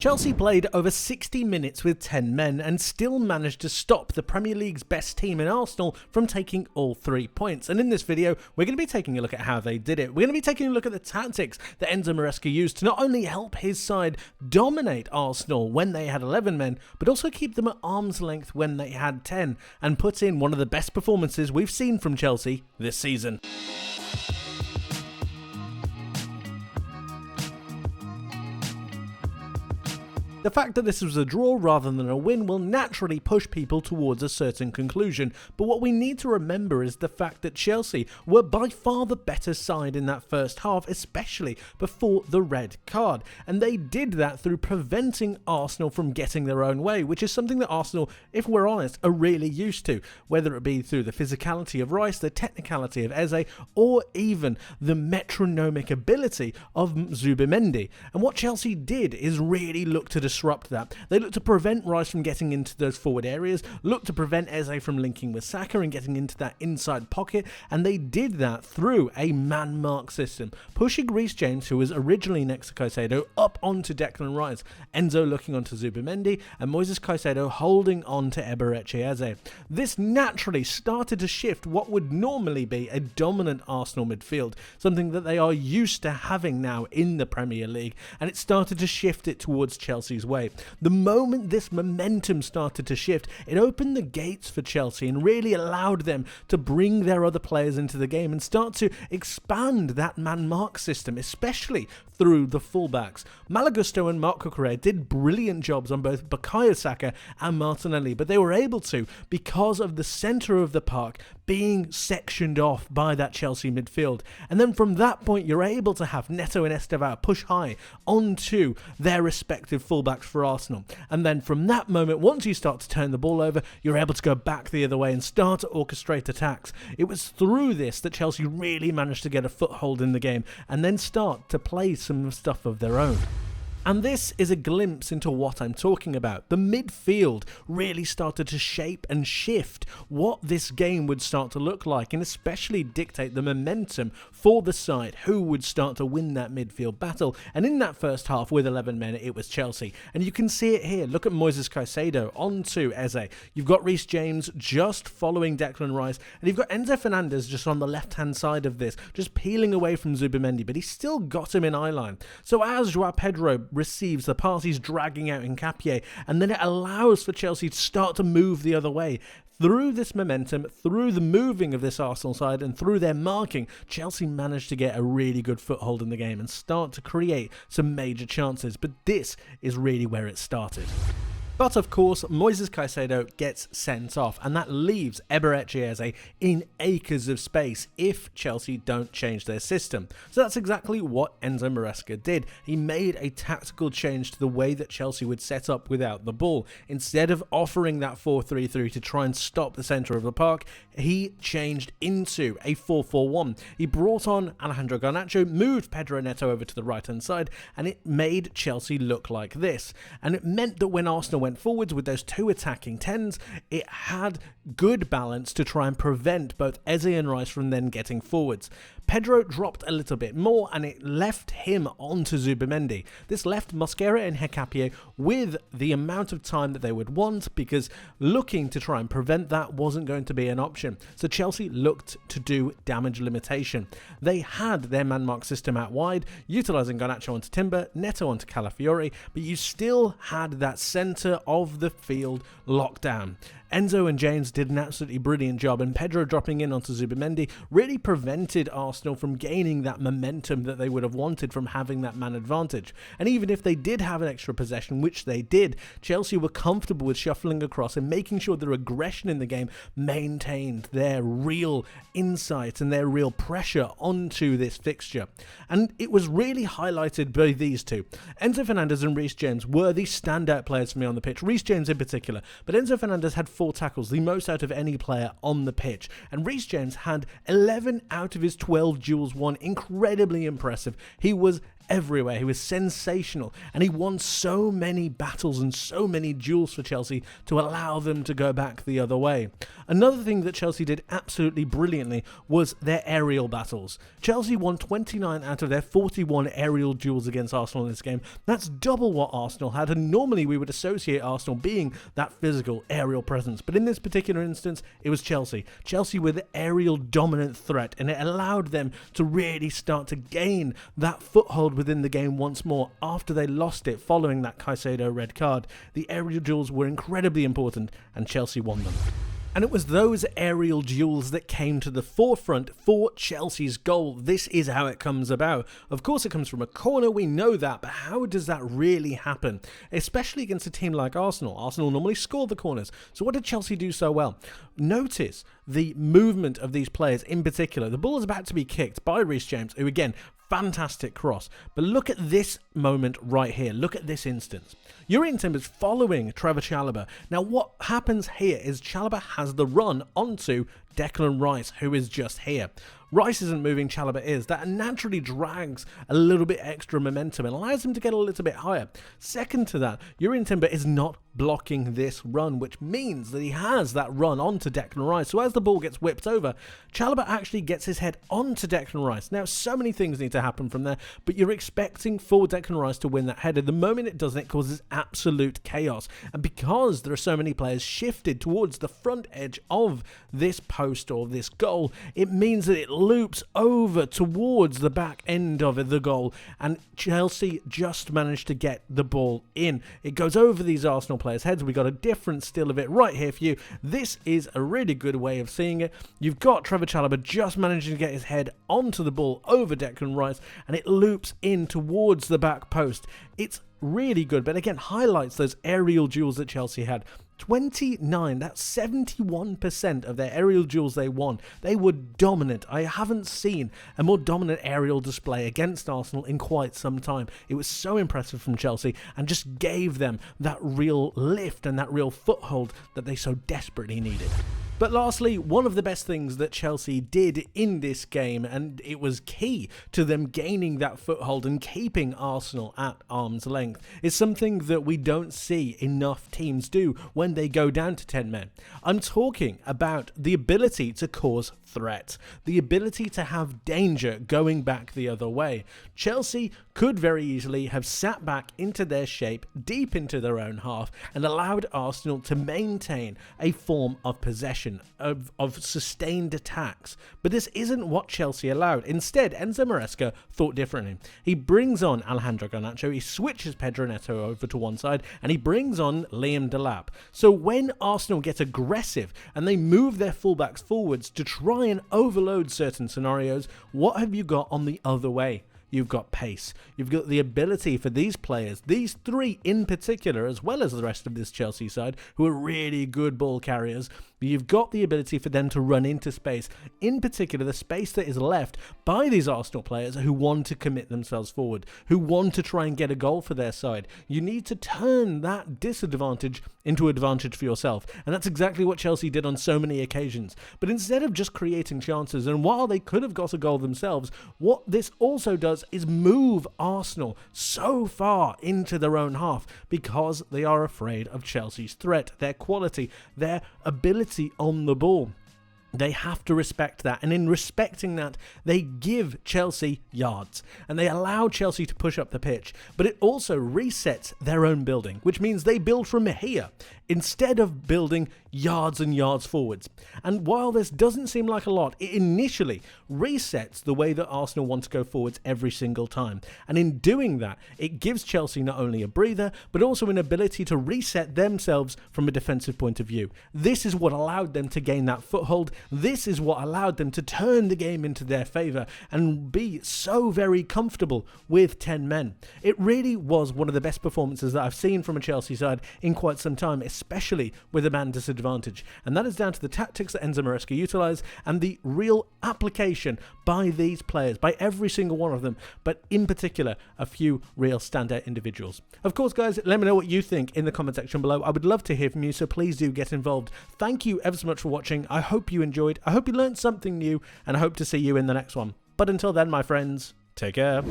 Chelsea played over 60 minutes with 10 men and still managed to stop the Premier League's best team in Arsenal from taking all 3 points. And in this video, we're going to be taking a look at how they did it. We're going to be taking a look at the tactics that Enzo Maresca used to not only help his side dominate Arsenal when they had 11 men, but also keep them at arm's length when they had 10, and put in one of the best performances we've seen from Chelsea this season. The fact that this was a draw rather than a win will naturally push people towards a certain conclusion, but what we need to remember is the fact that Chelsea were by far the better side in that first half, especially before the red card, and they did that through preventing Arsenal from getting their own way, which is something that Arsenal, if we're honest, are really used to, whether it be through the physicality of Rice, the technicality of Eze, or even the metronomic ability of Zubimendi. And what Chelsea did is really look to disrupt that. They looked to prevent Rice from getting into those forward areas, looked to prevent Eze from linking with Saka and getting into that inside pocket, and they did that through a man-mark system, pushing Reece James, who was originally next to Caicedo, up onto Declan Rice, Enzo looking onto Zubimendi, and Moises Caicedo holding on to Eberechi Eze. This naturally started to shift what would normally be a dominant Arsenal midfield, something that they are used to having now in the Premier League, and it started to shift it towards Chelsea's way. The moment this momentum started to shift, it opened the gates for Chelsea and really allowed them to bring their other players into the game and start to expand that man-mark system, especially through the fullbacks. Malagusto and Marc Cucurella did brilliant jobs on both Bukayo Saka and Martinelli, but they were able to because of the centre of the park being sectioned off by that Chelsea midfield. And then from that point, you're able to have Neto and Estevao push high onto their respective fullbacks for Arsenal. And then from that moment, once you start to turn the ball over, you're able to go back the other way and start to orchestrate attacks. It was through this that Chelsea really managed to get a foothold in the game and then start to play some stuff of their own. And this is a glimpse into what I'm talking about. The midfield really started to shape and shift what this game would start to look like, and especially dictate the momentum for the side who would start to win that midfield battle. And in that first half with 11 men, it was Chelsea. And you can see it here. Look at Moises Caicedo onto Eze. You've got Reece James just following Declan Rice, and you've got Enzo Fernandez just on the left-hand side of this, just peeling away from Zubimendi, but he's still got him in eye-line. So as Joao Pedro receives the pass, he's dragging out Nketiah, and then it allows for Chelsea to start to move the other way. Through this momentum, through the moving of this Arsenal side, and through their marking, Chelsea managed to get a really good foothold in the game and start to create some major chances. But this is really where it started. But of course, Moises Caicedo gets sent off, and that leaves Eberechi Eze in acres of space if Chelsea don't change their system. So that's exactly what Enzo Maresca did. He made a tactical change to the way that Chelsea would set up without the ball. Instead of offering that 4-3-3 to try and stop the centre of the park, he changed into a 4-4-1. He brought on Alejandro Garnacho, moved Pedro Neto over to the right-hand side, and it made Chelsea look like this. And it meant that when Arsenal went forwards with those two attacking 10s, it had good balance to try and prevent both Eze and Rice from then getting forwards. Pedro dropped a little bit more, and it left him onto Zubimendi. This left Mosquera and Nketiah with the amount of time that they would want, because looking to try and prevent that wasn't going to be an option. So Chelsea looked to do damage limitation. They had their man-mark system out wide, utilising Garnacho onto Timber, Neto onto Calafiori, but you still had that centre of the field locked down. Enzo and James did an absolutely brilliant job, and Pedro dropping in onto Zubimendi really prevented Arsenal from gaining that momentum that they would have wanted from having that man advantage. And even if they did have an extra possession, which they did, Chelsea were comfortable with shuffling across and making sure their aggression in the game maintained their real insight and their real pressure onto this fixture. And it was really highlighted by these two. Enzo Fernandez and Reece James were the standout players for me on the pitch, Reece James in particular, but Enzo Fernandez had 4 tackles, the most out of any player on the pitch. And Reece James had 11 out of his 12 duels won. Incredibly impressive. He was everywhere. He was sensational, and he won so many battles and so many duels for Chelsea to allow them to go back the other way. Another thing that Chelsea did absolutely brilliantly was their aerial battles. Chelsea won 29 out of their 41 aerial duels against Arsenal in this game. That's double what Arsenal had, and normally we would associate Arsenal being that physical aerial presence, but in this particular instance it was Chelsea. Chelsea with the aerial dominant threat, and it allowed them to really start to gain that foothold within the game once more after they lost it following that Caicedo red card. The aerial duels were incredibly important, and Chelsea won them. And it was those aerial duels that came to the forefront for Chelsea's goal. This is how it comes about. Of course it comes from a corner, we know that, but how does that really happen? Especially against a team like Arsenal. Arsenal normally score the corners. So what did Chelsea do so well? Notice the movement of these players in particular. The ball is about to be kicked by Reece James, who again, fantastic cross. But look at this moment right here. Look at this instance. Jurrien Timber's following Trevor Chalobah. Now what happens here is Chalobah has the run onto Declan Rice, who is just here. Rice isn't moving, Chalobah is. That naturally drags a little bit extra momentum and allows him to get a little bit higher. Second to that, Jurrien Timber is not blocking this run, which means that he has that run onto Declan Rice. So as the ball gets whipped over, Chalobah actually gets his head onto Declan Rice. Now, so many things need to happen from there, but you're expecting for Declan Rice to win that header. The moment it doesn't, it causes absolute chaos. And because there are so many players shifted towards the front edge of this post or this goal, it means that it loops over towards the back end of the goal, and Chelsea just managed to get the ball in. It goes over these Arsenal players' heads. We got a different still of it right here for you. This is a really good way of seeing it. You've got Trevor Chalobah just managing to get his head onto the ball over Declan Rice, and it loops in towards the back post. It's really good, but again highlights those aerial duels that Chelsea had. 29, that's 71% of their aerial duels they won. They were dominant. I haven't seen a more dominant aerial display against Arsenal in quite some time. It was so impressive from Chelsea and just gave them that real lift and that real foothold that they so desperately needed. But lastly, one of the best things that Chelsea did in this game, and it was key to them gaining that foothold and keeping Arsenal at arm's length, is something that we don't see enough teams do when they go down to 10 men. I'm talking about the ability to cause threat, the ability to have danger going back the other way. Chelsea could very easily have sat back into their shape, deep into their own half, and allowed Arsenal to maintain a form of possession, of sustained attacks. But this isn't what Chelsea allowed. Instead, Enzo Maresca thought differently. He brings on Alejandro Garnacho, he switches Pedro Neto over to one side, and he brings on Liam Delap. So when Arsenal get aggressive and they move their fullbacks forwards to try and overload certain scenarios, what have you got on the other way? You've got pace. You've got the ability for these players, these three in particular, as well as the rest of this Chelsea side, who are really good ball carriers. You've got the ability for them to run into space, in particular the space that is left by these Arsenal players who want to commit themselves forward, who want to try and get a goal for their side. You need to turn that disadvantage into advantage for yourself, and that's exactly what Chelsea did on so many occasions. But instead of just creating chances, and while they could have got a goal themselves, what this also does is move Arsenal so far into their own half because they are afraid of Chelsea's threat, their quality, their ability on the ball. They have to respect that, and in respecting that, they give Chelsea yards, and they allow Chelsea to push up the pitch, but it also resets their own building, which means they build from here, instead of building yards and yards forwards. And while this doesn't seem like a lot, it initially resets the way that Arsenal want to go forwards every single time. And in doing that, it gives Chelsea not only a breather, but also an ability to reset themselves from a defensive point of view. This is what allowed them to gain that foothold. This is what allowed them to turn the game into their favour and be so very comfortable with 10 men. It really was one of the best performances that I've seen from a Chelsea side in quite some time, especially with a man disadvantage. And that is down to the tactics that Enzo Maresca utilised and the real application by these players, by every single one of them, but in particular, a few real standout individuals. Of course, guys, let me know what you think in the comment section below. I would love to hear from you, so please do get involved. Thank you ever so much for watching. I hope you enjoyed. I hope you learned something new, and I hope to see you in the next one. But until then, my friends, take care.